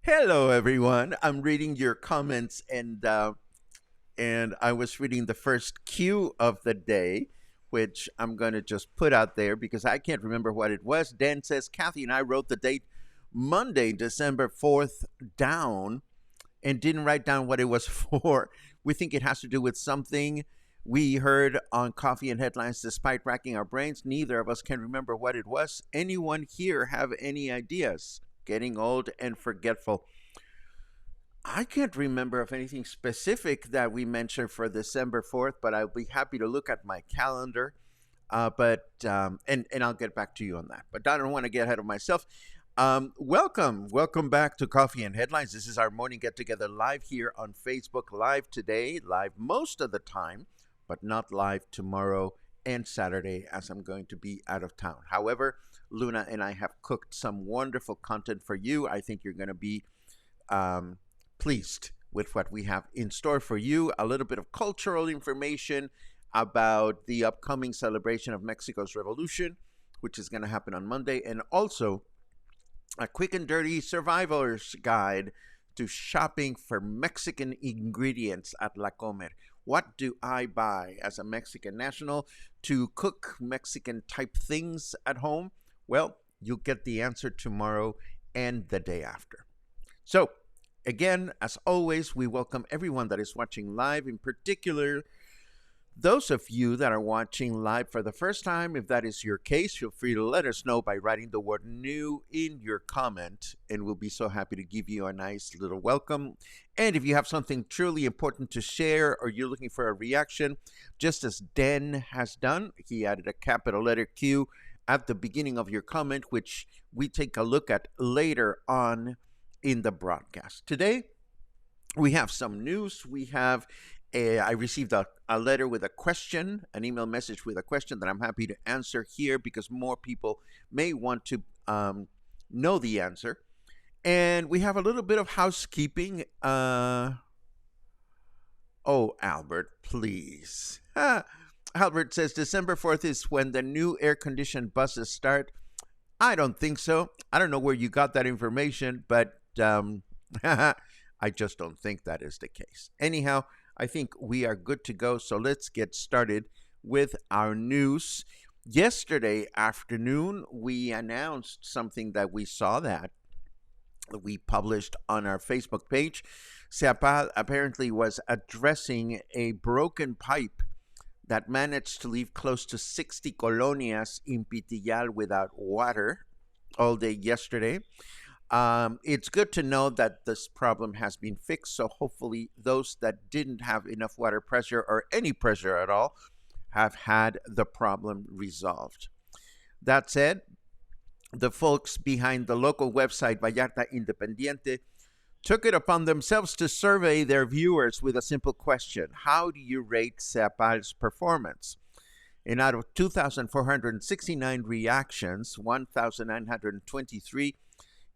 Hello, everyone. I'm reading your comments, and I was reading the first cue of the day, which I'm going to just put out there because I can't remember what it was. Dan says Kathy and I wrote the date Monday, December 4th, down and didn't write down what it was for. We think it has to do with something we heard on Coffee and Headlines. Despite racking our brains, neither of us can remember what it was. Anyone here have any ideas? Getting old and forgetful. I can't remember of anything specific that we mentioned for December 4th, but I'll be happy to look at my calendar. And I'll get back to you on that. But I don't want to get ahead of myself. Welcome back to Coffee and Headlines. This is our morning get together live here on Facebook. Live today, live most of the time, but not live tomorrow and Saturday, as I'm going to be out of town. However, Luna and I have cooked some wonderful content for you. I think you're going to be um, pleased with what we have in store for you. A little bit of cultural information about the upcoming celebration of Mexico's Revolution, which is going to happen on Monday, and also a quick and dirty survivor's guide to shopping for Mexican ingredients at La Comer. What do I buy as a Mexican national to cook Mexican type things at home? Well, you'll get the answer tomorrow and the day after. So, again, as always, we welcome everyone that is watching live, in particular those of you that are watching live for the first time. If that is your case, feel free to let us know by writing the word new in your comment, and we'll be so happy to give you a nice little welcome. And if you have something truly important to share or you're looking for a reaction, just as Dan has done, he added a capital letter Q at the beginning of your comment, which we take a look at later on in the broadcast. Today, we have some news. I received a letter with a question, an email message with a question that I'm happy to answer here because more people may want to know the answer. And we have a little bit of housekeeping. Oh, Albert, please. Albert says December 4th is when the new air-conditioned buses start. I don't think so. I don't know where you got that information, but I just don't think that is the case. Anyhow, I think we are good to go. So let's get started with our news. Yesterday afternoon, we announced something that we saw that we published on our Facebook page. SEAPAL apparently was addressing a broken pipe that managed to leave close to 60 colonias in Pitillal without water all day yesterday. It's good to know that this problem has been fixed, so hopefully those that didn't have enough water pressure or any pressure at all have had the problem resolved. That said, the folks behind the local website Vallarta Independiente took it upon themselves to survey their viewers with a simple question: how do you rate SEAPAL's performance? And out of 2,469 reactions, 1,923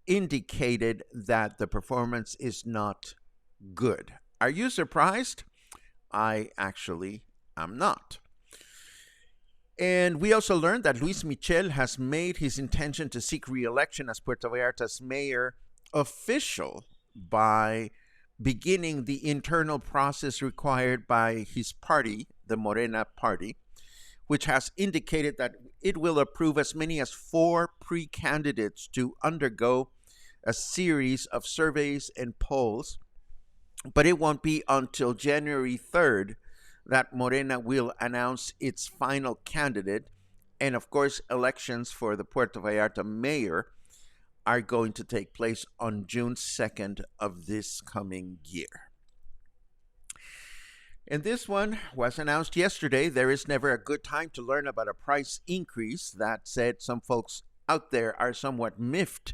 indicated that the performance is not good. Are you surprised? I actually am not. And we also learned that Luis Michel has made his intention to seek re-election as Puerto Vallarta's mayor official by beginning the internal process required by his party, the Morena Party, which has indicated that it will approve as many as 4 pre-candidates to undergo a series of surveys and polls. But it won't be until January 3rd that Morena will announce its final candidate. And of course, elections for the Puerto Vallarta mayor are going to take place on June 2nd of this coming year. And this one was announced yesterday. There is never a good time to learn about a price increase. That said, some folks out there are somewhat miffed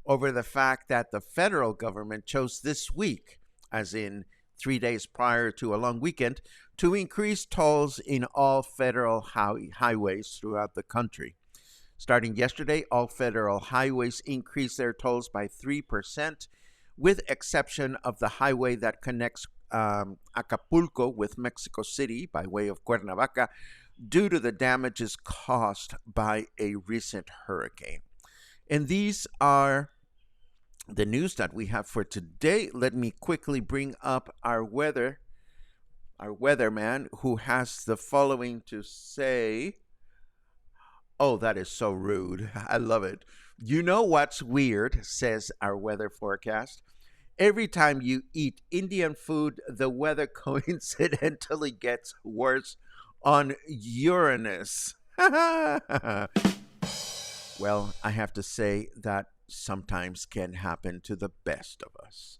over the fact that the federal government chose this week, as in 3 days prior to a long weekend, to increase tolls in all federal highways throughout the country. Starting yesterday, all federal highways increased their tolls by 3%, with exception of the highway that connects Acapulco with Mexico City by way of Cuernavaca, due to the damages caused by a recent hurricane. And these are the news that we have for today. Let me quickly bring up our weatherman, who has the following to say. Oh, that is so rude. I love it. You know what's weird, says our weather forecast. Every time you eat Indian food, the weather coincidentally gets worse on Uranus. Well, I have to say that sometimes can happen to the best of us.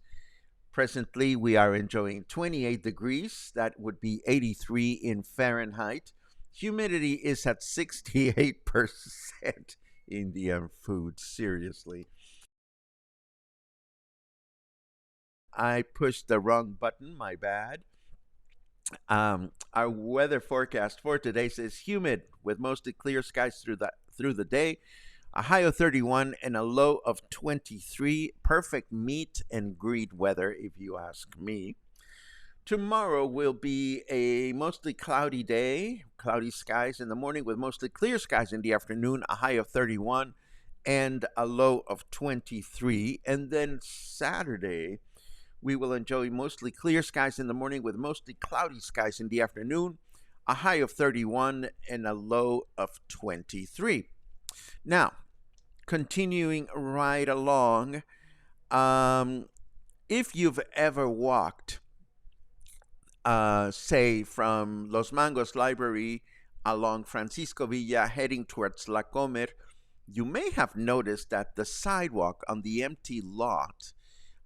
Presently, we are enjoying 28 degrees. That would be 83 in Fahrenheit. Humidity is at 68%. Indian food, seriously. I pushed the wrong button, my bad. Our weather forecast for today says humid with mostly clear skies through the day, a high of 31 and a low of 23. Perfect meat and greet weather, if you ask me. Tomorrow will be a mostly cloudy day, cloudy skies in the morning with mostly clear skies in the afternoon, a high of 31 and a low of 23. And then Saturday, we will enjoy mostly clear skies in the morning with mostly cloudy skies in the afternoon, a high of 31 and a low of 23. Now, continuing right along, if you've ever walked, say, from Los Mangos Library along Francisco Villa heading towards La Comer, you may have noticed that the sidewalk on the empty lot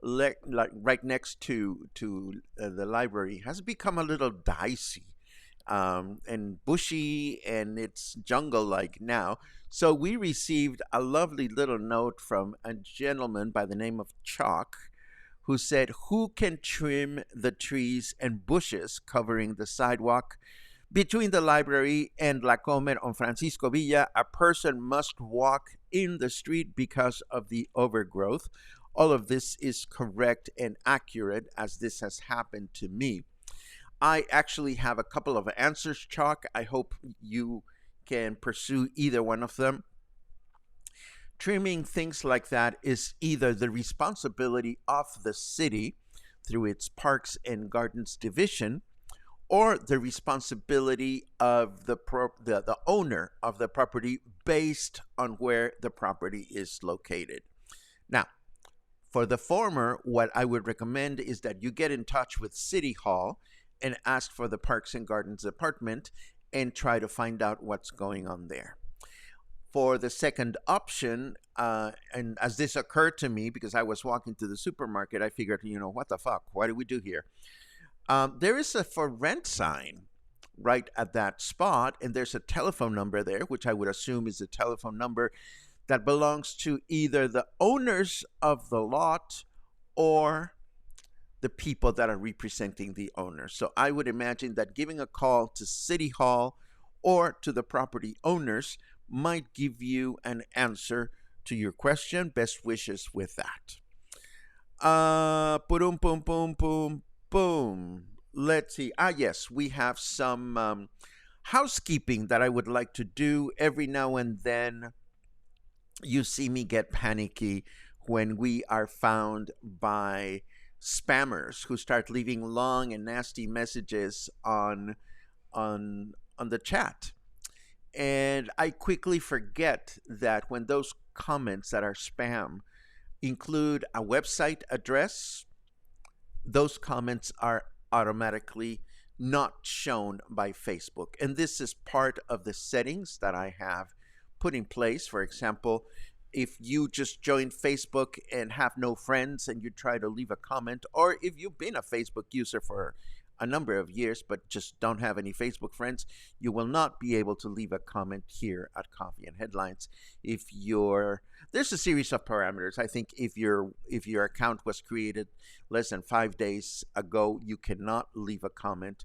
right next to the library has become a little dicey and bushy, and it's jungle-like now. So we received a lovely little note from a gentleman by the name of Chalk, who said, who can trim the trees and bushes covering the sidewalk between the library and La Comer on Francisco Villa? A person must walk in the street because of the overgrowth. All of this is correct and accurate, as this has happened to me. I actually have a couple of answers, Chalk. I hope you can pursue either one of them. Trimming things like that is either the responsibility of the city through its Parks and Gardens division, or the responsibility of the owner of the property based on where the property is located. Now, for the former, what I would recommend is that you get in touch with City Hall and ask for the Parks and Gardens Department and try to find out what's going on there. For the second option, and as this occurred to me because I was walking to the supermarket, I figured, what the fuck? What do we do here? There is a for rent sign right at that spot, and there's a telephone number there, which I would assume is a telephone number that belongs to either the owners of the lot or the people that are representing the owner. So I would imagine that giving a call to City Hall or to the property owners might give you an answer to your question. Best wishes with that. Boom, boom, boom, boom, boom. Let's see. Yes, we have some housekeeping that I would like to do. Every now and then you see me get panicky when we are found by spammers who start leaving long and nasty messages on the chat. And I quickly forget that when those comments that are spam include a website address, those comments are automatically not shown by Facebook. And this is part of the settings that I have put in place. For example, if you just joined Facebook and have no friends and you try to leave a comment, or if you've been a Facebook user for a number of years but just don't have any Facebook friends, you will not be able to leave a comment here at Coffee and Headlines. There's a series of parameters. I think if your account was created less than 5 days ago, you cannot leave a comment.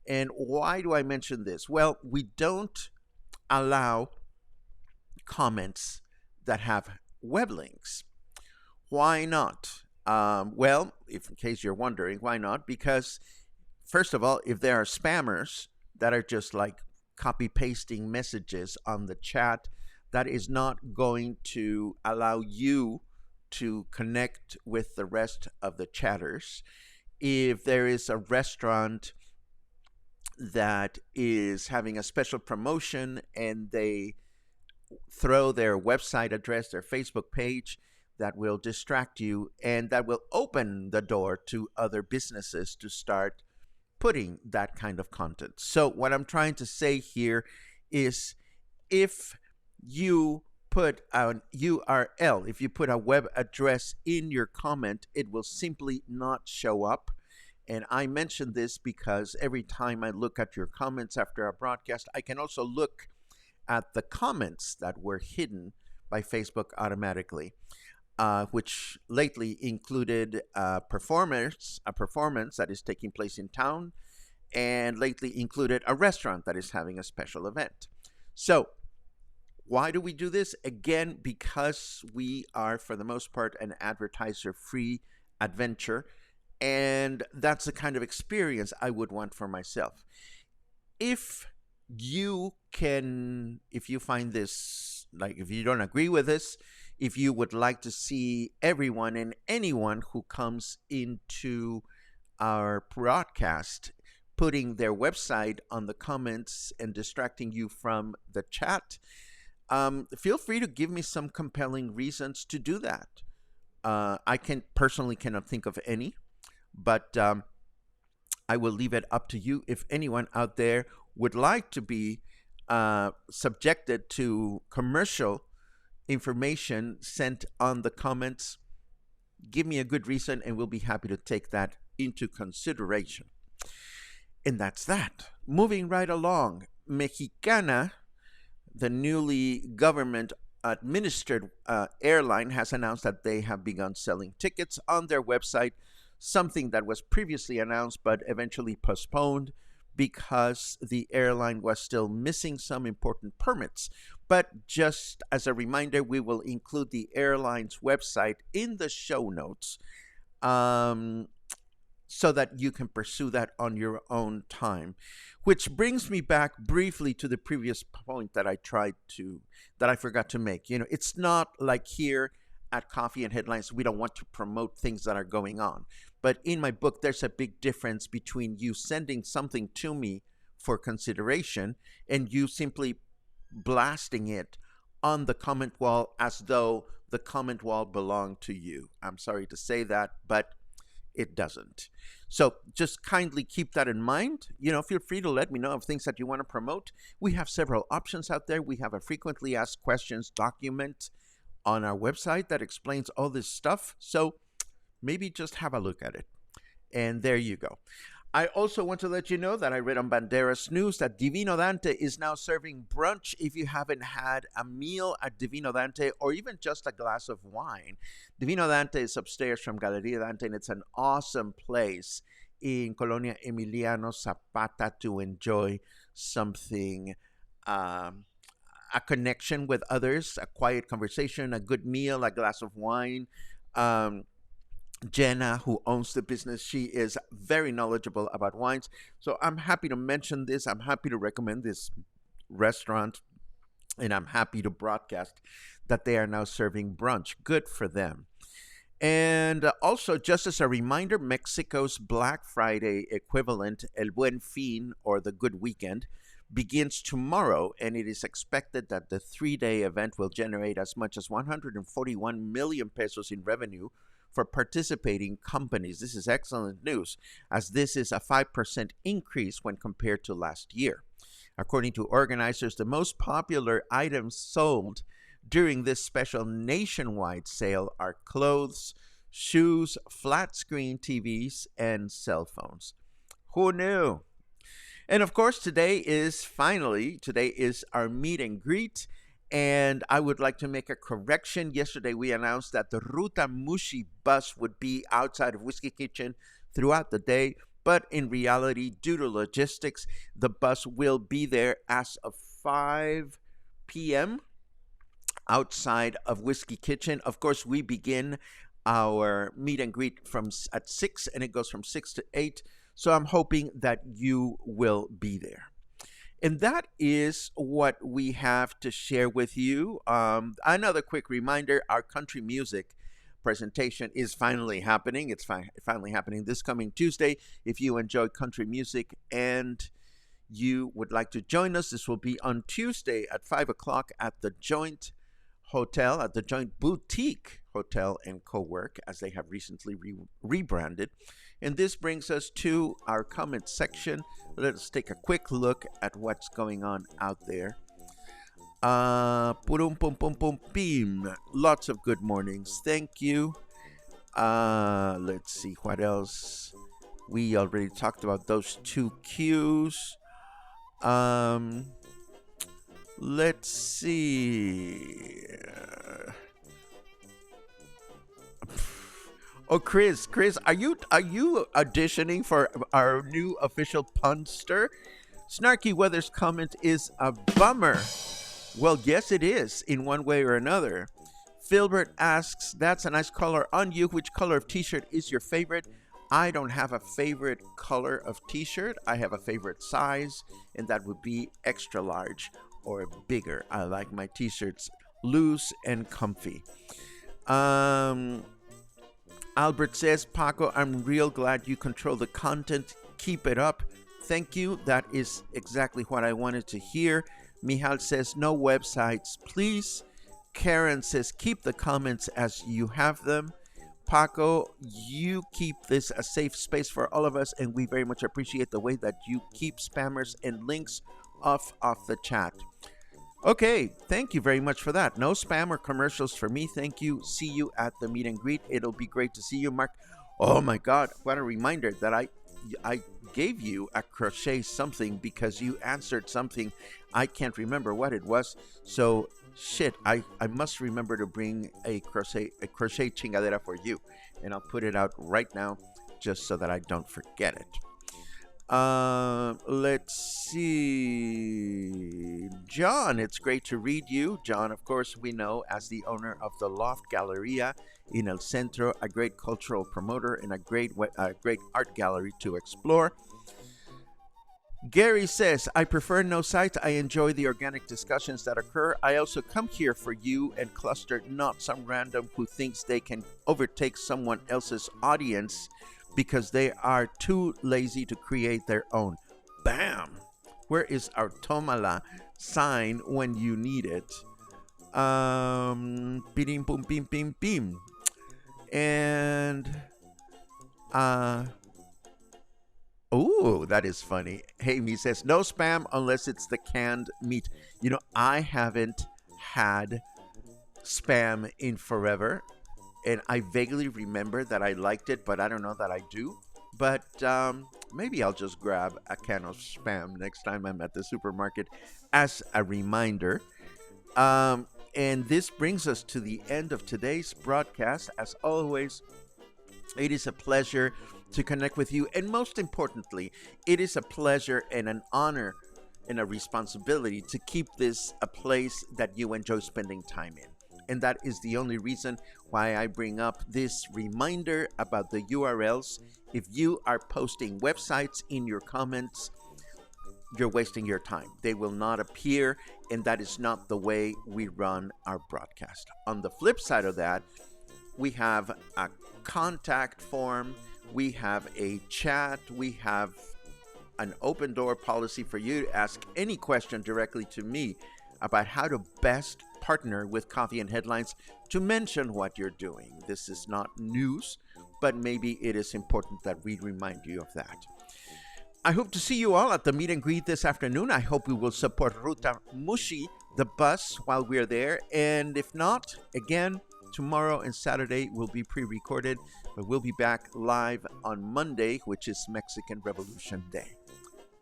And why do I mention this? Well, we don't allow comments that have web links. Why not? Well, if in case you're wondering, why not? Because first of all, if there are spammers that are just like copy pasting messages on the chat, that is not going to allow you to connect with the rest of the chatters. If there is a restaurant that is having a special promotion and they throw their website address, their Facebook page, that will distract you and that will open the door to other businesses to start putting that kind of content. So what I'm trying to say here is if you put an URL, if you put a web address in your comment, it will simply not show up. And I mention this because every time I look at your comments after a broadcast, I can also look at the comments that were hidden by Facebook automatically, which lately included a performance that is taking place in town, and lately included a restaurant that is having a special event. So why do we do this? Again, because we are, for the most part, an advertiser-free adventure, and that's the kind of experience I would want for myself. If you find this, like if you don't agree with this, if you would like to see everyone and anyone who comes into our broadcast putting their website on the comments and distracting you from the chat, feel free to give me some compelling reasons to do that. I personally cannot think of any, but I will leave it up to you. If anyone out there would like to be subjected to commercial information sent on the comments, give me a good reason and we'll be happy to take that into consideration. And that's that. Moving right along, Mexicana, the newly government administered airline, has announced that they have begun selling tickets on their website, something that was previously announced but eventually postponed because the airline was still missing some important permits. But just as a reminder, we will include the airline's website in the show notes. so that you can pursue that on your own time. Which brings me back briefly to the previous point that I forgot to make. It's not like here at Coffee and Headlines, we don't want to promote things that are going on. But in my book, there's a big difference between you sending something to me for consideration and you simply blasting it on the comment wall as though the comment wall belonged to you. I'm sorry to say that, but it doesn't. So just kindly keep that in mind. Feel free to let me know of things that you want to promote. We have several options out there. We have a frequently asked questions document on our website that explains all this stuff. So maybe just have a look at it. And there you go. I also want to let you know that I read on Banderas News that Divino Dante is now serving brunch if you haven't had a meal at Divino Dante or even just a glass of wine. Divino Dante is upstairs from Galeria Dante, and it's an awesome place in Colonia Emiliano Zapata to enjoy something, a connection with others, a quiet conversation, a good meal, a glass of wine. Jenna, who owns the business, she is very knowledgeable about wines. So I'm happy to mention this. I'm happy to recommend this restaurant. And I'm happy to broadcast that they are now serving brunch. Good for them. And also, just as a reminder, Mexico's Black Friday equivalent, El Buen Fin, or the Good Weekend, begins tomorrow, and it is expected that the 3-day event will generate as much as 141 million pesos in revenue for participating companies. This is excellent news, as this is a 5% increase when compared to last year. According to organizers, the most popular items sold during this special nationwide sale are clothes, shoes, flat screen TVs, and cell phones. Who knew? And of course, today is our meet and greet. And I would like to make a correction. Yesterday, we announced that the Ruta Mushi bus would be outside of Whiskey Kitchen throughout the day. But in reality, due to logistics, the bus will be there as of 5 p.m. outside of Whiskey Kitchen. Of course, we begin our meet and greet at 6, and it goes from 6 to 8. So I'm hoping that you will be there. And that is what we have to share with you. Another quick reminder, our country music presentation is finally happening. It's finally happening this coming Tuesday. If you enjoy country music and you would like to join us, this will be on Tuesday at 5 o'clock at the Joint Hotel, at the Joint Boutique Hotel and Co-work, as they have recently rebranded. And this brings us to our comment section. Let us take a quick look at what's going on out there. Purum pum pum pum pim. Lots of good mornings. Thank you. Let's see what else. We already talked about those two cues. Let's see. Oh, Chris, are you auditioning for our new official punster? Snarky Weather's comment is a bummer. Well, yes, it is, in one way or another. Filbert asks, that's a nice color on you. Which color of t-shirt is your favorite? I don't have a favorite color of t-shirt. I have a favorite size, and that would be extra large or bigger. I like my t-shirts loose and comfy. Albert says, Paco, I'm real glad you control the content. Keep it up. Thank you. That is exactly what I wanted to hear. Michel says, no websites, please. Karen says, keep the comments as you have them. Paco, you keep this a safe space for all of us, and we very much appreciate the way that you keep spammers and links off the chat. Okay, thank you very much for that. No spam or commercials for me. Thank you. See you at the meet and greet. It'll be great to see you, Mark. Oh my God, what a reminder that I gave you a crochet something because you answered something. I can't remember what it was. So shit, I must remember to bring a crochet chingadera for you. And I'll put it out right now just so that I don't forget it. Let's see. John, it's great to read you. John, of course, we know as the owner of the Loft Galleria in El Centro, a great cultural promoter and a great art gallery to explore. Gary says, I prefer no sites. I enjoy the organic discussions that occur. I also come here for you and Cluster, not some random who thinks they can overtake someone else's audience because they are too lazy to create their own. Bam! Where is our Tomala sign when you need it? Bim, boom, bim, bim, bim. And, oh, that is funny. Amy says, no spam unless it's the canned meat. You know, I haven't had spam in forever. And I vaguely remember that I liked it, but I don't know that I do. But maybe I'll just grab a can of spam next time I'm at the supermarket as a reminder. And this brings us to the end of today's broadcast. As always, it is a pleasure to connect with you. And most importantly, it is a pleasure and an honor and a responsibility to keep this a place that you enjoy spending time in. And that is the only reason why I bring up this reminder about the URLs. If you are posting websites in your comments, you're wasting your time. They will not appear, and that is not the way we run our broadcast. On the flip side of that, we have a contact form, we have a chat, we have an open door policy for you to ask any question directly to me about how to best partner with Coffee and Headlines to mention what you're doing. This is not news, but maybe it is important that we remind you of that. I hope to see you all at the meet and greet this afternoon. I hope we will support Ruta Mushi, the bus, while we're there. And if not, again, tomorrow and Saturday will be pre-recorded, but we'll be back live on Monday, which is Mexican Revolution Day.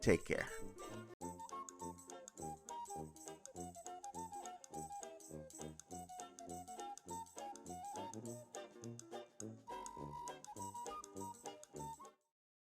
Take care.